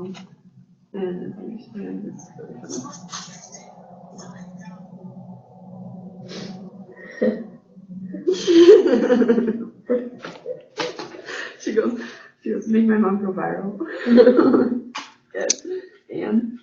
mom and understand it's really funny. She goes, make my mom go viral. Good. And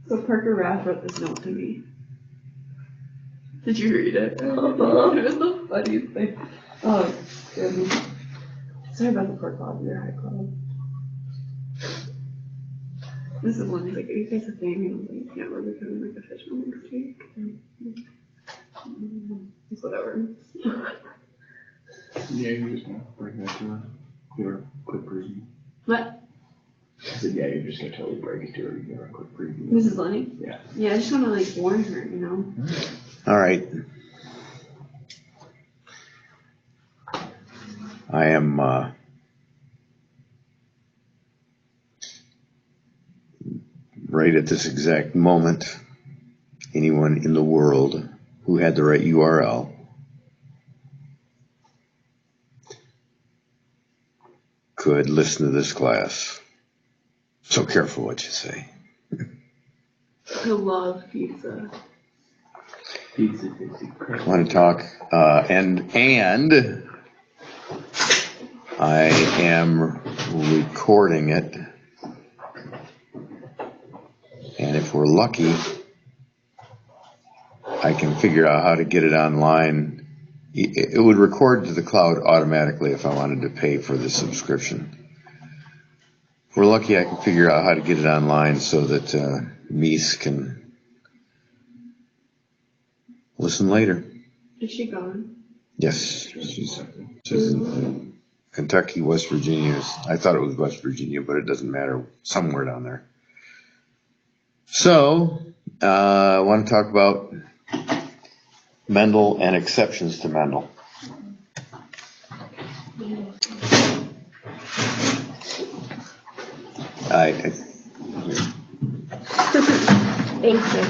so Parker Rath wrote this note to me. Did you read it? It was the funniest thing. Oh, goodness. Sorry about the poor cloud, your high cloud. This is one, he's like, are you guys a thing? And I was like, yeah, we're becoming like official next week. It's whatever. Yeah, you're just gonna break that to her. Quick preview. What? I said, yeah, you're just gonna totally break it to her. You give her a quick preview. Mrs. Lenny? Yeah. Yeah, I just wanna like warn her, you know? All right. I am right at this exact moment, anyone in the world who had the right URL could listen to this class. So careful what you say. I love pizza. Pizza. I want to talk, and I am recording it. And if we're lucky, I can figure out how to get it online. It would record to the cloud automatically if I wanted to pay for the subscription. If we're lucky, I can figure out how to get it online so that Mies can listen later. Is she gone? Yes, she's in Kentucky, West Virginia. I thought it was West Virginia, but it doesn't matter. Somewhere down there. So, I want to talk about Mendel and exceptions to Mendel. Thank you.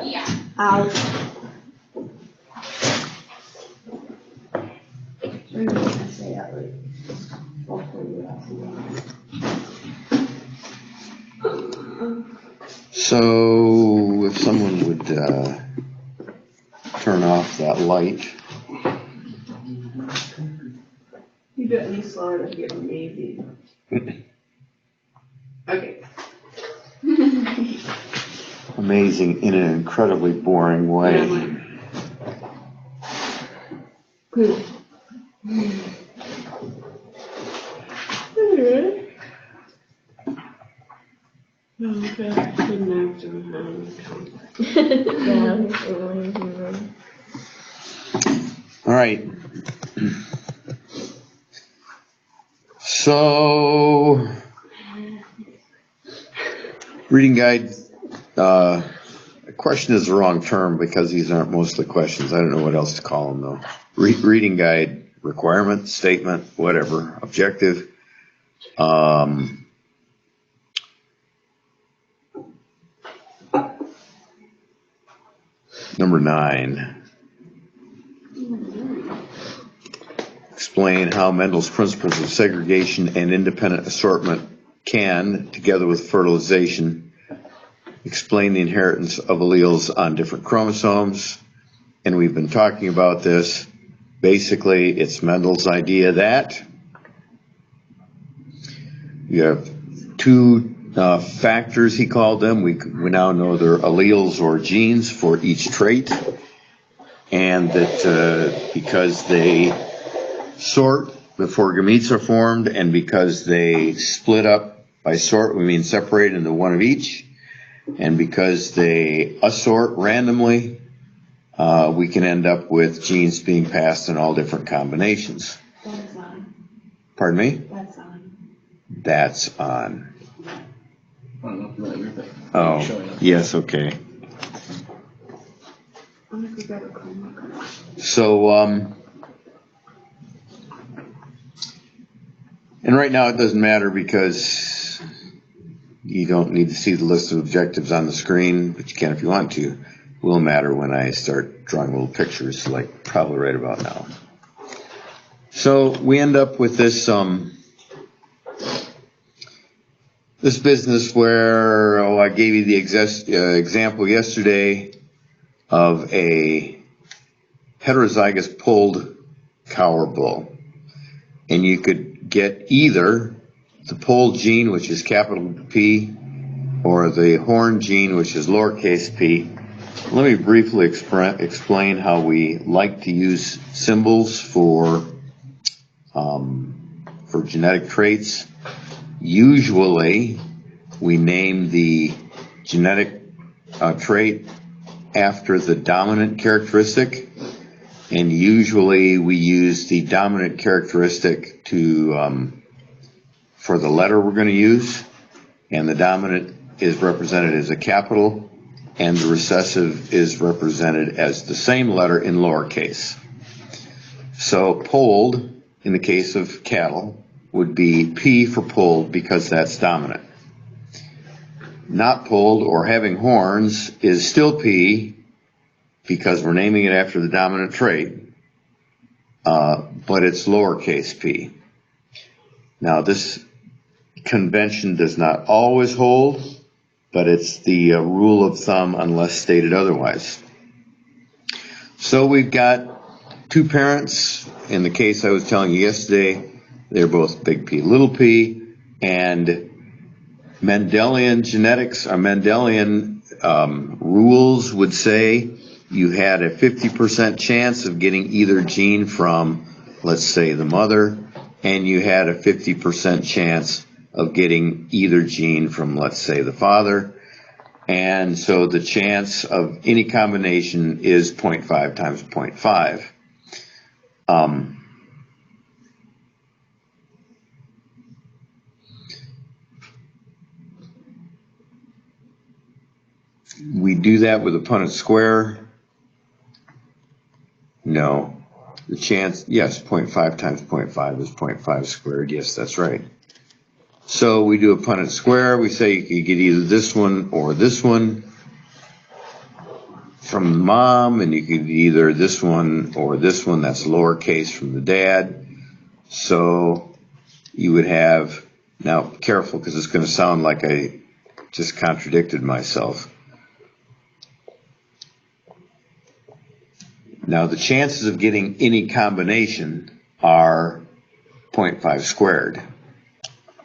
Yeah. Ow. So, if someone would turn off that light. You do it any slower, that'd be amazing. Okay. Amazing in an incredibly boring way. Cool. Okay, good night. All right. So, reading guide. Question is the wrong term because these aren't mostly questions. I don't know what else to call them though. Reading guide, requirement, statement, whatever, objective. Number 9. Explain how Mendel's principles of segregation and independent assortment can, together with fertilization, explain the inheritance of alleles on different chromosomes. And we've been talking about this. Basically, it's Mendel's idea that you have 2 factors, he called them. We now know they're alleles or genes for each trait. And that because they sort before gametes are formed, and because they split up, by sort we mean separate into one of each, and because they assort randomly, we can end up with genes being passed in all different combinations. That's on. Pardon me? That's on. That's on. I don't know if you want everything. Oh, yes, okay. I'm gonna go grab a comb. So, And right now it doesn't matter because you don't need to see the list of objectives on the screen, but you can if you want to. It will matter when I start drawing little pictures, like probably right about now. So we end up with this this business where I gave you the example yesterday of a heterozygous polled cow or bull. And you could get either the polled gene, which is capital P, or the horn gene, which is lowercase p. Let me briefly explain how we like to use symbols for genetic traits. Usually, we name the genetic trait after the dominant characteristic, and usually we use the dominant characteristic for the letter we're going to use, and the dominant is represented as a capital, and the recessive is represented as the same letter in lowercase. So polled, in the case of cattle, would be P for polled because that's dominant. Not polled or having horns is still P because we're naming it after the dominant trait, but it's lowercase p. Now this convention does not always hold, but it's the rule of thumb unless stated otherwise. So we've got two parents. In the case I was telling you yesterday, they're both big P, little p, and Mendelian genetics, or Mendelian rules would say you had a 50% chance of getting either gene from, let's say, the mother, and you had a 50% chance of getting either gene from, let's say, the father. And so the chance of any combination is 0.5 times 0.5. We do that with a Punnett square. No. The chance, yes, 0.5 times 0.5 is 0.5 squared. Yes, that's right. So we do a Punnett square. We say you could get either this one or this one from the mom, and you could either this one or this one. That's lowercase from the dad. So you would have, now careful because it's going to sound like I just contradicted myself. Now the chances of getting any combination are 0.5 squared.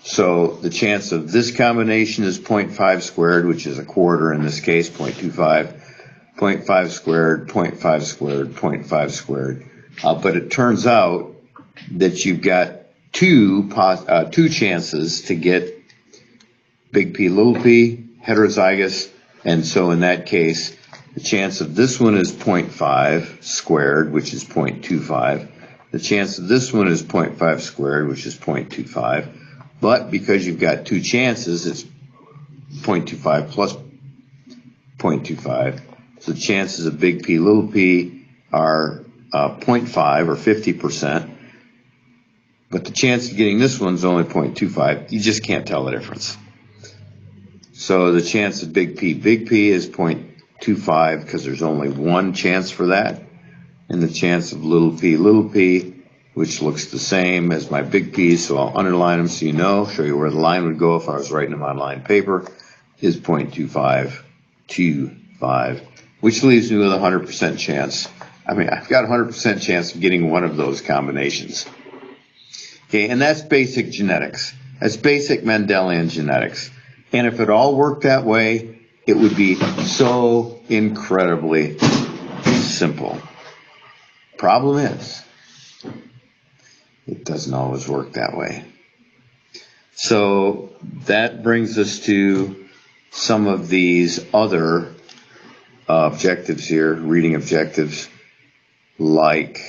So the chance of this combination is 0.5 squared, which is a quarter in this case, 0.25. 0.5 squared, 0.5 squared, 0.5 squared. But it turns out that you've got two chances to get big P, little p, heterozygous, and so in that case, the chance of this one is 0.5 squared, which is 0.25. The chance of this one is 0.5 squared, which is 0.25. But because you've got two chances, it's 0.25 plus 0.25. So the chances of big P, little p are 0.5 or 50%. But the chance of getting this one's only 0.25. You just can't tell the difference. So the chance of big P is 0.25 because there's only one chance for that. And the chance of little p, which looks the same as my big P, so I'll underline them so you know, show you where the line would go if I was writing them on line paper, is 0.2525, which leaves me with a 100% chance. I mean, I've got a 100% chance of getting one of those combinations. Okay, and that's basic genetics. That's basic Mendelian genetics. And if it all worked that way, it would be so incredibly simple. Problem is, it doesn't always work that way. So that brings us to some of these other objectives here, reading objectives, like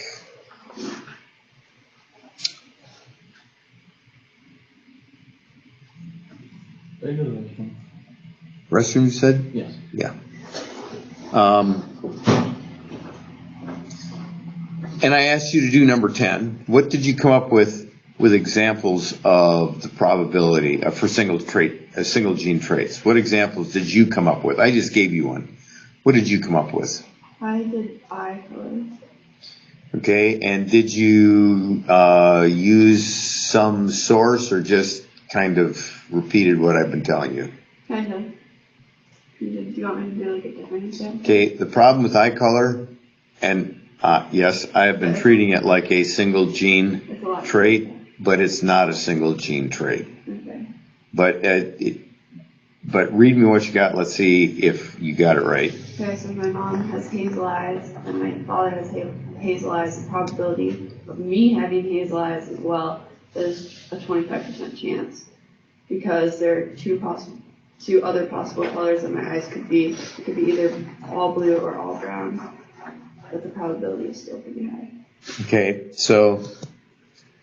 restroom, you said? Yes. Yeah. And I asked you to do number 10. What did you come up with with examples of the probability for single gene traits. What examples did you come up with? I just gave you one. What did you come up with? I did eye color. Okay, and did you use some source or just kind of repeated what I've been telling you? Kind of. Do you want me to do like a different example? Okay, the problem with eye color, and yes, I have been treating it like a single gene trait, but it's not a single gene trait. Okay. But read me what you got. Let's see if you got it right. Okay, so my mom has hazel eyes, and my father has hazel eyes. The probability of me having hazel eyes as well is a 25% chance, because there are two other possible colors that my eyes could be. It could be either all blue or all brown, but the probability is still pretty high. Okay, so.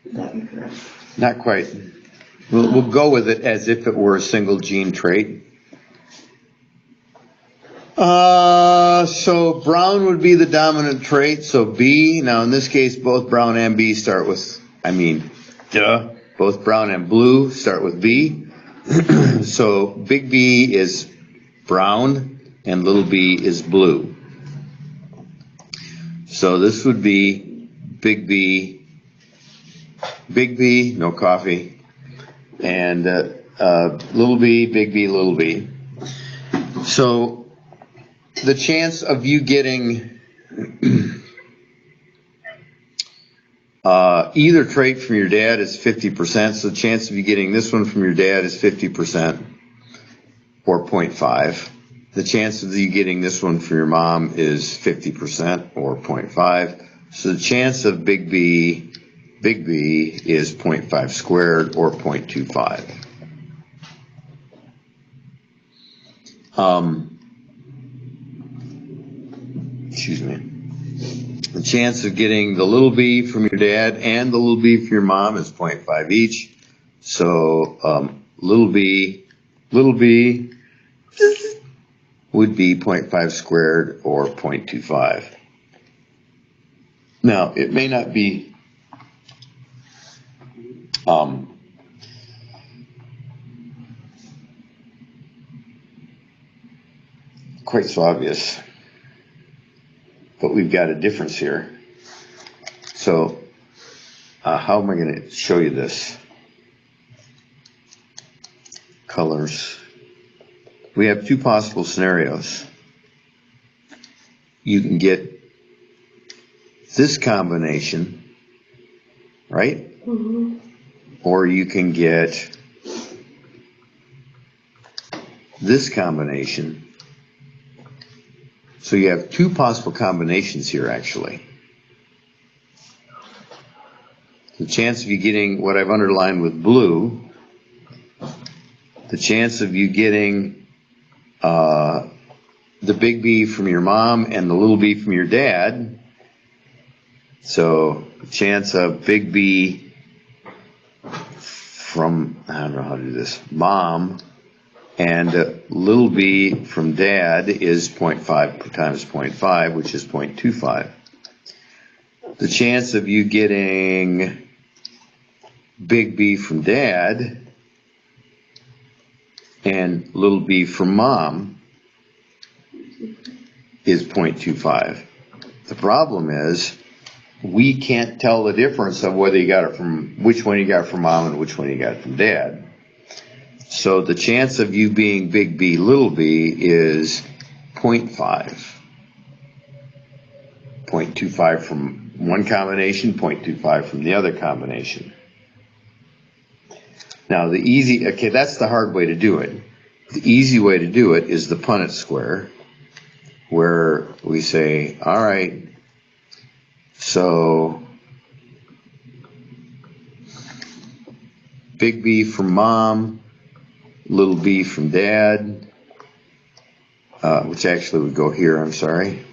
Would that be correct? Not quite. We'll go with it as if it were a single gene trait. So brown would be the dominant trait, so B. Now in this case, both brown and B start with, both brown and blue start with B. So big B is brown and little b is blue. So this would be big B, no coffee, and little b, big B, little b. So the chance of you getting either trait from your dad is 50%. So the chance of you getting this one from your dad is 50%, or 0.5. The chance of you getting this one from your mom is 50%, or 0.5. So the chance of big B is 0.5 squared, or 0.25. Excuse me. The chance of getting the little b from your dad and the little b from your mom is 0.5 each. So little b would be 0.5 squared, or 0.25. Now, it may not be quite so obvious, but we've got a difference here. So how am I going to show you this? Colors. We have two possible scenarios. You can get this combination, right? Mm-hmm. Or you can get this combination. So you have two possible combinations here, actually. The chance of you getting what I've underlined with blue, the chance of you getting the big B from your mom and the little b from your dad. So the chance of big B from, I don't know how to do this, mom, and little b from dad is 0.5 times 0.5, which is 0.25. The chance of you getting big B from dad and little b from mom is 0.25. The problem is we can't tell the difference of whether you got it from, which one you got from mom and which one you got from dad. So the chance of you being big B, little b is 0.5. 0.25 from one combination, 0.25 from the other combination. Now okay, that's the hard way to do it. The easy way to do it is the Punnett square, where we say, all right, so big B from mom, little b from dad, which actually would go here, I'm sorry.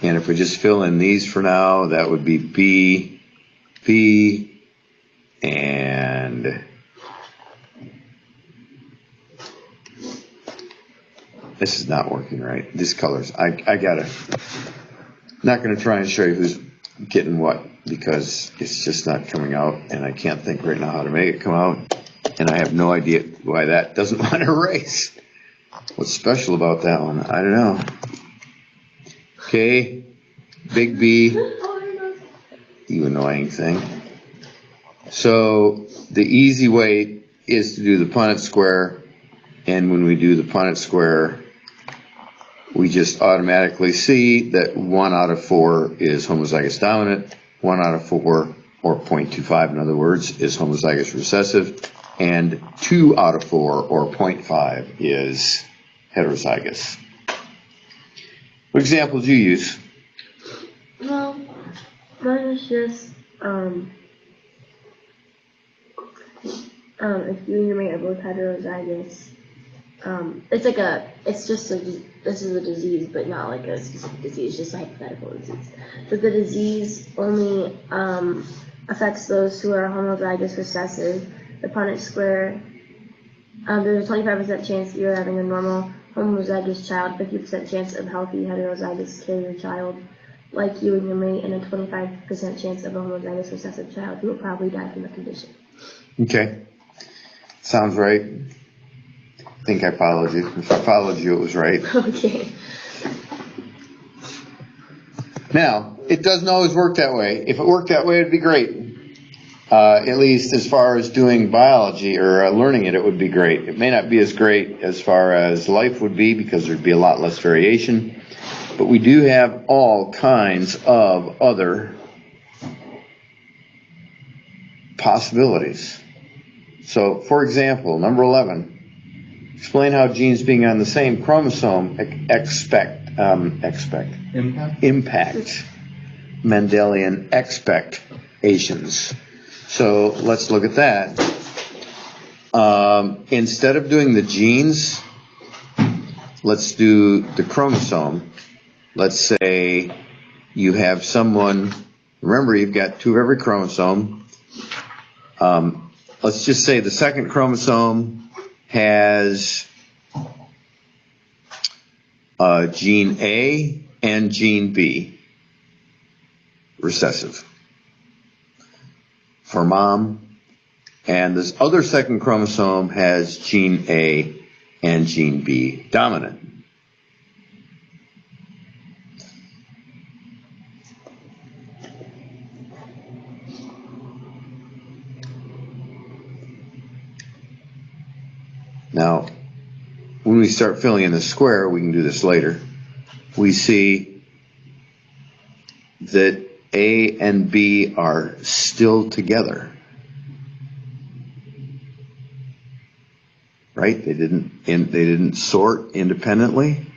And if we just fill in these for now, that would be B, B, and this is not working right. This colors, I gotta, Not going to try and show you who's getting what because it's just not coming out, and I can't think right now how to make it come out, and I have no idea why that doesn't want to erase. What's special about that one? I don't know. Okay, big B, you annoying thing. So the easy way is to do the Punnett square, and when we do the Punnett square, we just automatically see that 1 out of 4 is homozygous dominant, 1 out of 4, or 0.25 in other words, is homozygous recessive, and 2 out of 4, or 0.5, is heterozygous. What example did you use? Well, mine is just, if you and your mate are both heterozygous, this is a disease, but not like a specific disease, just a hypothetical disease. But the disease only affects those who are homozygous recessive. The Punnett square, there's a 25% chance that you're having a normal homozygous child, 50% chance of healthy heterozygous carrier child like you and your mate, and a 25% chance of a homozygous recessive child who will probably die from the condition. Okay. Sounds right. I think I followed you. If I followed you, it was right. Okay. Now, it doesn't always work that way. If it worked that way, it'd be great. At least as far as doing biology or learning it, it would be great. It may not be as great as far as life would be because there'd be a lot less variation. But we do have all kinds of other possibilities. So, for example, number 11. Explain how genes being on the same chromosome impact Mendelian expectations. So let's look at that. Instead of doing the genes, let's do the chromosome. Let's say you have someone, remember you've got 2 of every chromosome. Let's just say the second chromosome has gene A and gene B, recessive, for mom, and this other second chromosome has gene A and gene B, dominant. Now, when we start filling in the square, we can do this later, we see that A and B are still together. Right? They didn't sort independently.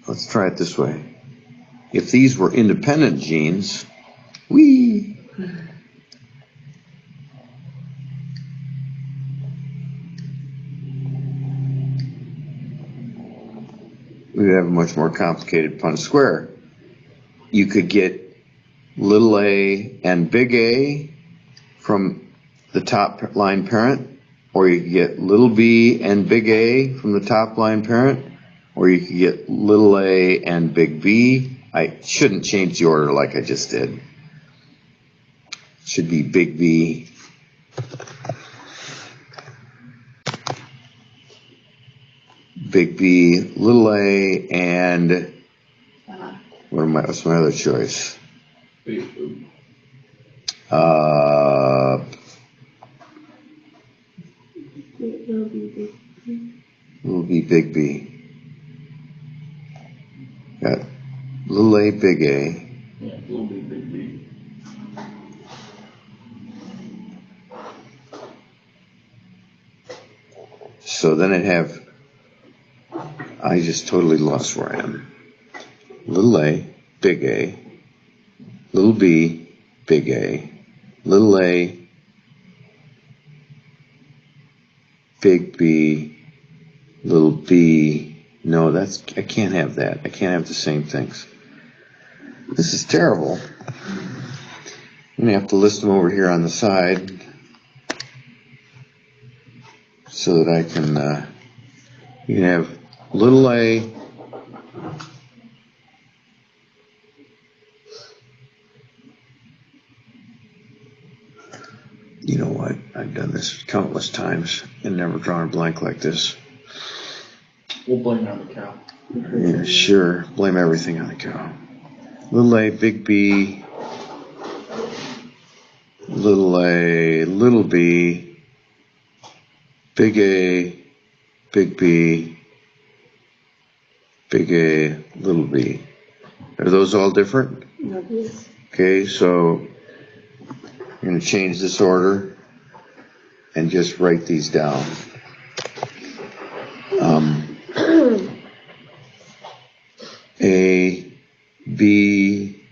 Let's try it this way. If these were independent genes, we would have a much more complicated Punnett square. You could get little a and big A from the top line parent, or you could get little b and big A from the top line parent, or you could get little a and big B. I shouldn't change the order like I just did. It should be big B, big B, little a, and what's my other choice? Little b, big B. Got little a, big A. Little B, big B. So then I'd have, I just totally lost where I am. Little a, big A, little b, big A, little a, big B, little b. No, I can't have that. I can't have the same things. This is terrible. I'm going to have to list them over here on the side. so that I can, you can have little a, you know what, I've done this countless times and never drawn a blank like this. We'll blame it on the cow. Yeah, sure, blame everything on the cow. Little a, big B, little a, little b, big A, big B, big A, little b. Are those all different? No, these. Okay, so I'm going to change this order and just write these down. A, B,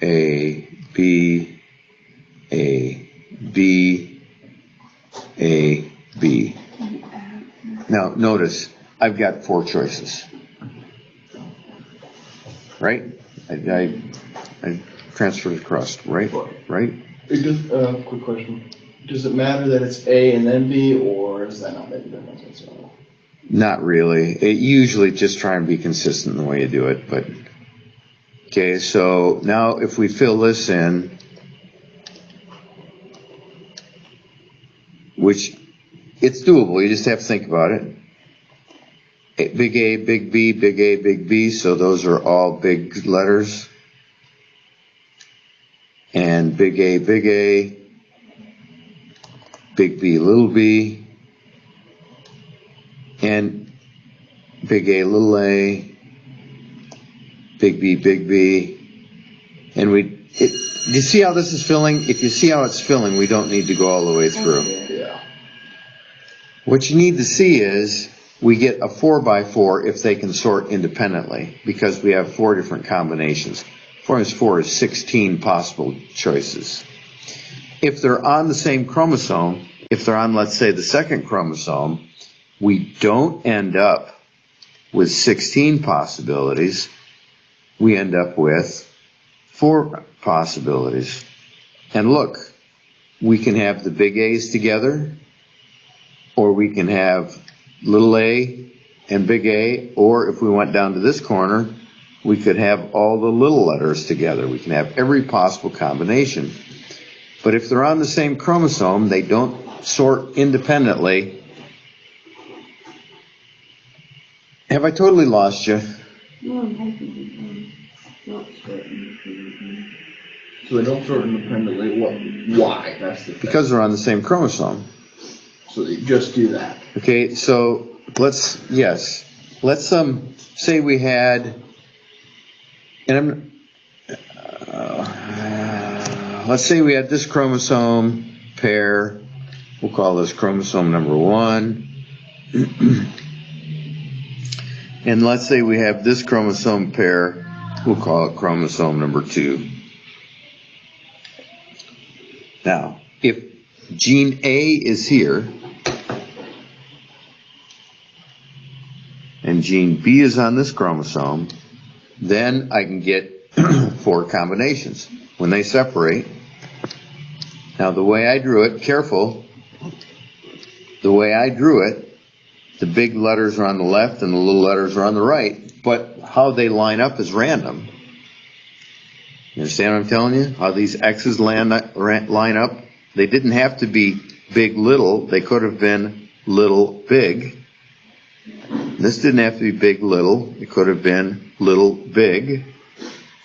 A, B, A, B, A, B. Now, notice, I've got 4 choices. Right? I transferred across, right? Right? It does, quick question. Does it matter that it's A and then B, or does that not make a difference? Not really. It usually just try and be consistent in the way you do it, but okay, so now if we fill this in, which it's doable, you just have to think about it. Big A, big B, big A, big B, so those are all big letters. And big A, big A, big B, little b, and big A, little a, big B, and you see how this is filling? If you see how it's filling, we don't need to go all the way through. Yeah. What you need to see is we get a 4x4 if they can sort independently, because we have 4 different combinations. 4 times 4 is 16 possible choices. If they're on the same chromosome, if they're on, let's say, the second chromosome, we don't end up with 16 possibilities. We end up with 4 possibilities. And look, we can have the big A's together, or we can have little a and big A, or if we went down to this corner, we could have all the little letters together. We can have every possible combination. But if they're on the same chromosome, they don't sort independently. Have I totally lost you? No, I'm typing it. Not certain. So they don't sort independently. Why? That's the thing. Because they're on the same chromosome. So they just do that. Okay, so let's say we had, and let's say we had this chromosome pair. We'll call this chromosome number 1. And let's say we have this chromosome pair. We'll call it chromosome number 2. Now, if gene A is here, and gene B is on this chromosome, then I can get 4 combinations. When they separate, now the way I drew it, careful, the way I drew it, the big letters are on the left and the little letters are on the right, but how they line up is random. You understand what I'm telling you? How these X's line up? They didn't have to be big, little. They could have been little, big. This didn't have to be big, little. It could have been little, big.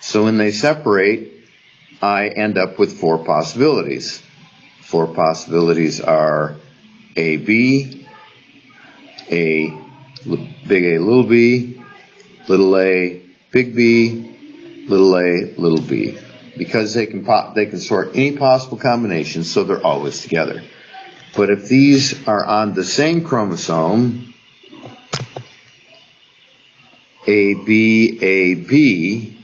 So when they separate, I end up with 4 possibilities. 4 possibilities are A, B, big A, little b, little a, big B, little a, little b. Because they can sort any possible combination, so they're always together. But if these are on the same chromosome, A, B,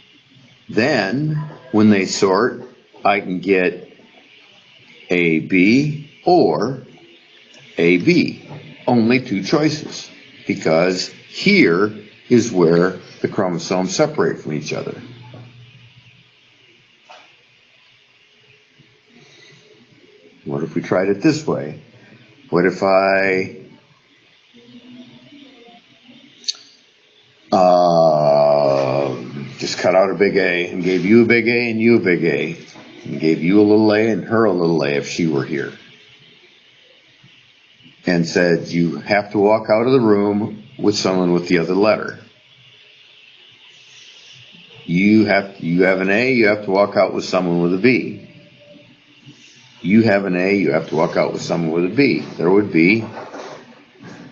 then when they sort, I can get AB or AB. Only 2 choices, because here is where the chromosomes separate from each other. What if we tried it this way? What if I Just cut out a big A and gave you a big A and you a big A. And gave you a little A and her a little A if she were here. And said you have to walk out of the room with someone with the other letter. You have an A, you have to walk out with someone with a B. You have an A, you have to walk out with someone with a B. There would be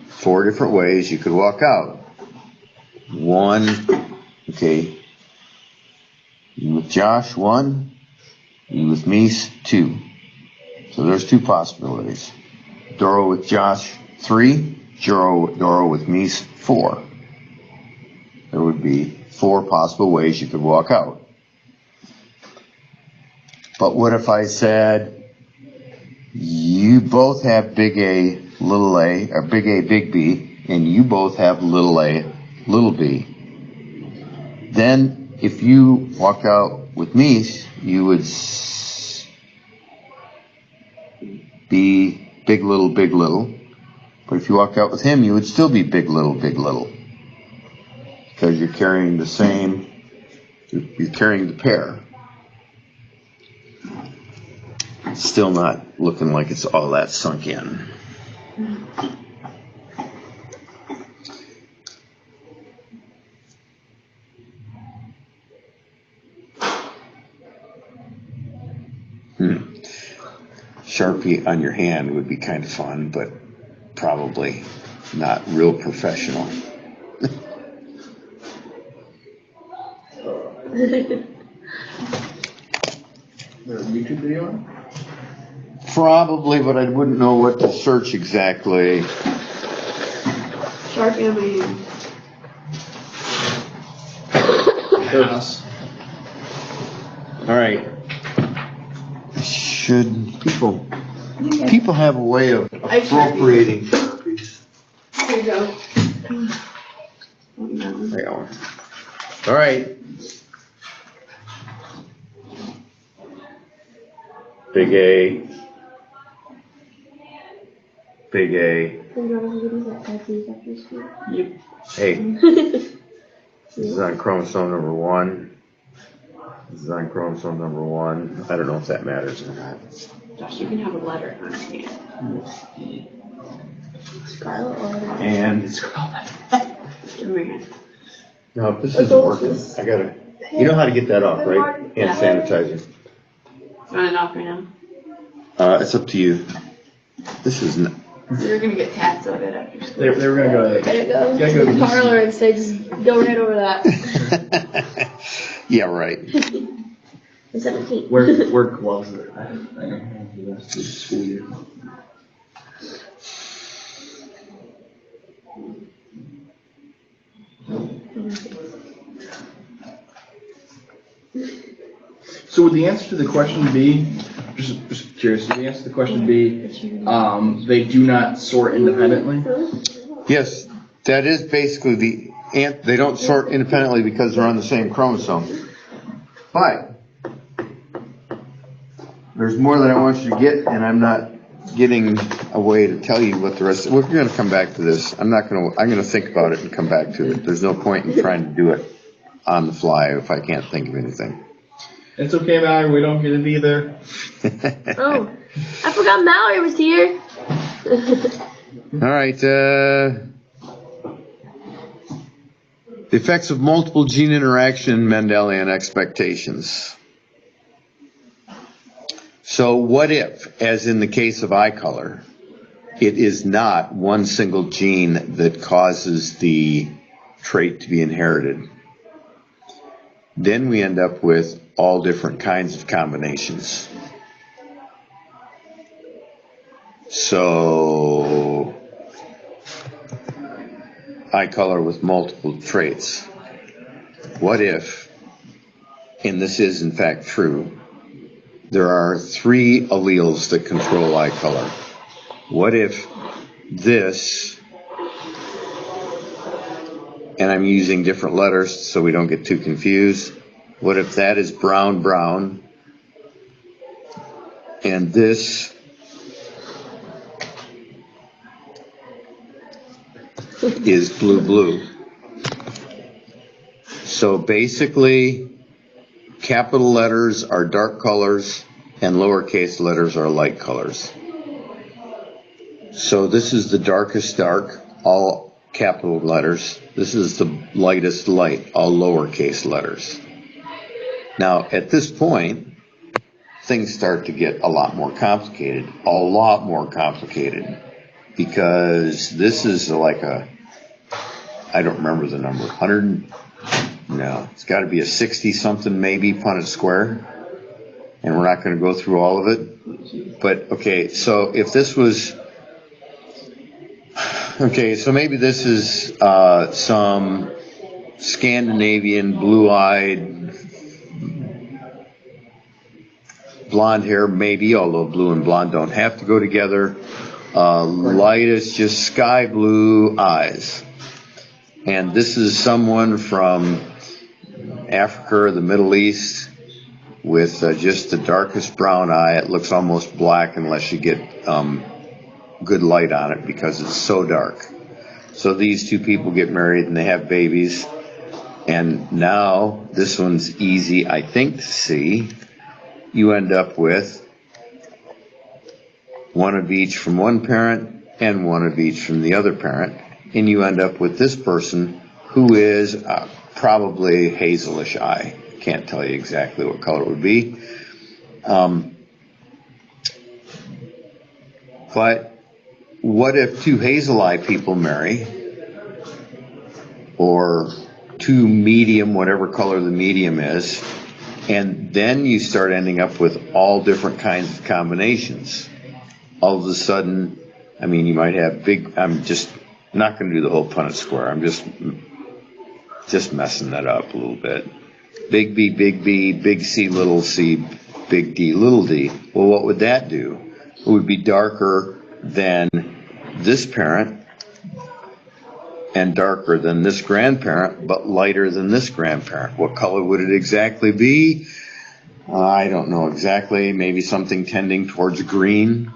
4 different ways you could walk out. 1, okay, you with Josh, 1, you with me, 2. So there's 2 possibilities. Doro with Josh, 3, Doro with me, 4. There would be 4 possible ways you could walk out. But what if I said, you both have big A, little a, or big A, big B, and you both have little a, little b. Then if you walked out with me, you would be big, little, big, little. But if you walked out with him, you would still be big, little, big, little. Because you're carrying the same, you're carrying the pair. Still not looking like it's all that sunk in. Sharpie on your hand would be kind of fun, but probably not real professional. Is there a YouTube video on it? Probably, but I wouldn't know what to search exactly. Sharpie on my hand. Yes. All right. Should people have a way of appropriating Sharpies? There you go. There you go. All right. Big A. Big A. Yep. Hey, this is on chromosome number 1. This is on chromosome number 1. I don't know if that matters or not. Josh, you can have a letter on your hand. Scarlet letter. And Give me your hand. no, if this isn't working, I gotta. You know how to get that off, right? Hand Yeah. sanitizer. You want it off right now? It's up to you. This is not. You're gonna get tats of it after school. They were gonna go to Gotta go Gotta to go the to parlor and say, just go right over that. Yeah, right. The 17th. wear gloves there. I know for the rest of the school year. So would the answer to the question be, just curious, would the answer to the question be, they do not sort independently? Yes, that is basically they don't sort independently because they're on the same chromosome. But there's more that I want you to get, and I'm not getting a way to tell you what the rest. We're going to come back to this. I'm going to think about it and come back to it. There's no point in trying to do it on the fly if I can't think of anything. It's okay, Mallory, we don't get it either. Oh, I forgot Mallory was here. All right. The effects of multiple gene interaction, Mendelian expectations. So what if, as in the case of eye color, it is not one single gene that causes the trait to be inherited? Then we end up with all different kinds of combinations. So, eye color with multiple traits. What if, and this is in fact true, there are 3 alleles that control eye color? What if this, and I'm using different letters so we don't get too confused, what if that is brown, brown, and this is blue, blue? So basically, capital letters are dark colors and lowercase letters are light colors. So this is the darkest dark, all capital letters. This is the lightest light, all lowercase letters. Now, at this point, things start to get a lot more complicated, because this is like I don't remember the number, 100, no, it's got to be a 60-something maybe Punnett square, and we're not going to go through all of it. But, okay, so if this was, okay, so maybe this is some Scandinavian blue-eyed blonde hair, maybe, although blue and blonde don't have to go together. Lightest, just sky blue eyes. And this is someone from Africa or the Middle East with just the darkest brown eye. It looks almost black unless you get good light on it because it's so dark. So these two people get married and they have babies. And now this one's easy, I think, to see. You end up with one of each from one parent and one of each from the other parent. And you end up with this person who is probably hazelish eye. Can't tell you exactly what color it would be. But what if two hazel eye people marry, or two medium, whatever color the medium is, and then you start ending up with all different kinds of combinations. All of a sudden, I mean, you might have big, I'm just not going to do the whole Punnett square. I'm just messing that up a little bit. Big B, big C, big D, little d. Well, what would that do? It would be darker than this parent and darker than this grandparent, but lighter than this grandparent. What color would it exactly be? I don't know exactly. Maybe something tending towards green.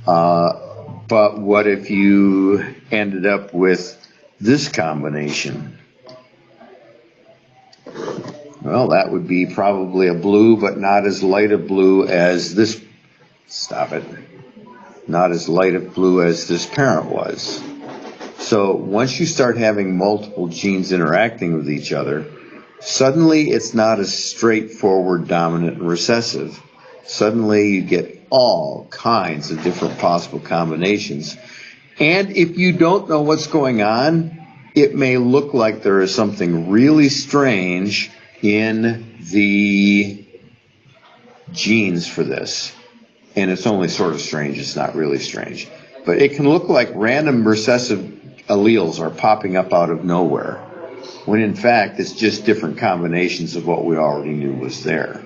But what if you ended up with this combination? Well, that would be probably a blue, but not as light a blue as this. Stop it. Not as light a blue as this parent was. So once you start having multiple genes interacting with each other, suddenly it's not as straightforward dominant and recessive. Suddenly you get all kinds of different possible combinations. And if you don't know what's going on, it may look like there is something really strange in the genes for this. And it's only sort of strange, it's not really strange. But it can look like random recessive alleles are popping up out of nowhere, when in fact it's just different combinations of what we already knew was there.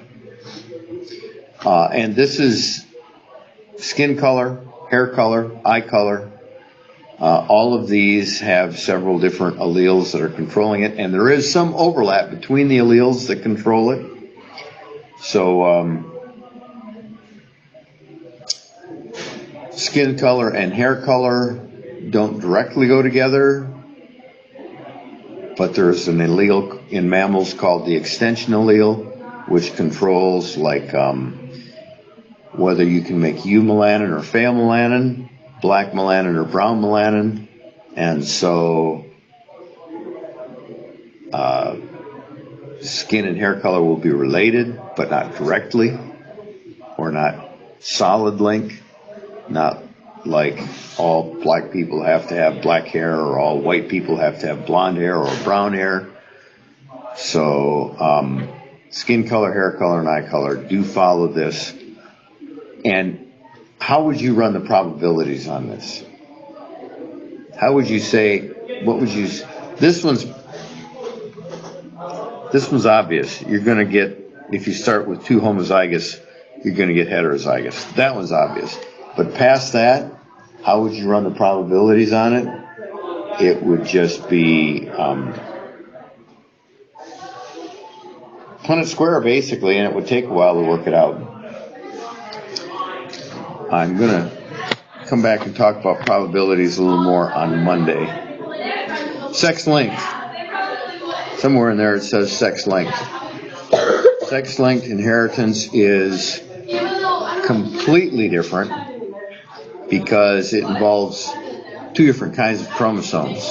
And this is skin color, hair color, eye color. All of these have several different alleles that are controlling it, and there is some overlap between the alleles that control it. So skin color and hair color don't directly go together, but there's an allele in mammals called the extension allele, which controls like whether you can make eumelanin or pheomelanin, black melanin or brown melanin. And so skin and hair color will be related, but not directly, or not solid link, not like all black people have to have black hair or all white people have to have blonde hair or brown hair. So skin color, hair color, and eye color do follow this. And how would you run the probabilities on this? How would you say, what would you, this one's obvious. You're going to get, if you start with two homozygous, you're going to get heterozygous. That one's obvious. But past that, how would you run the probabilities on it? It would just be Punnett square, basically, and it would take a while to work it out. I'm going to come back and talk about probabilities a little more on Monday. Sex length. somewhere in there it says sex linked. Sex linked inheritance is completely different because it involves two different kinds of chromosomes.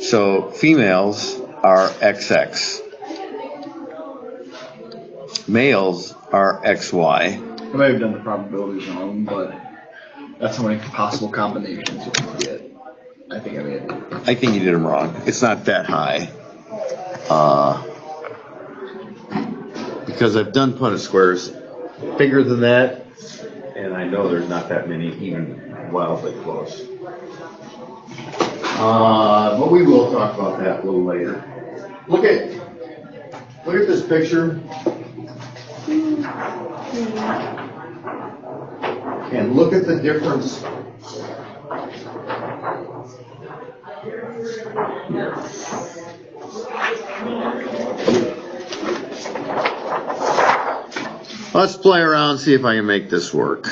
So females are XX. Males are XY. I may have done the probabilities wrong, but that's how many possible combinations you can get. I think you did them wrong. It's not that high. Because I've done Punnett squares bigger than that, and I know there's not that many even wildly close. But we will talk about that a little later. Look at this picture. And look at the difference. Here. Let's play around, see if I can make this work.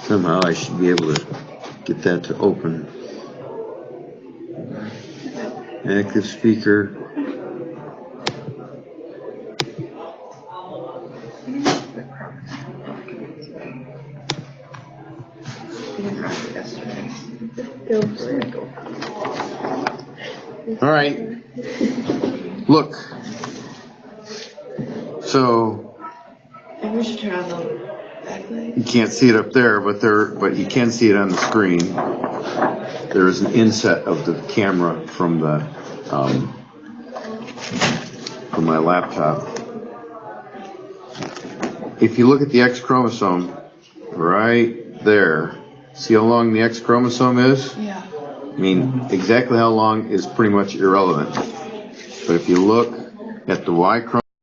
Somehow I should be able to get that to open. Active speaker. All right. Look. So Maybe we should turn on the backlight. you can't see it up there, but you can see it on the screen. There is an inset of the camera from my laptop. If you look at the X chromosome right there, see how long the X chromosome is? Yeah. I mean, exactly how long is pretty much irrelevant. But if you look at the Y chromosome,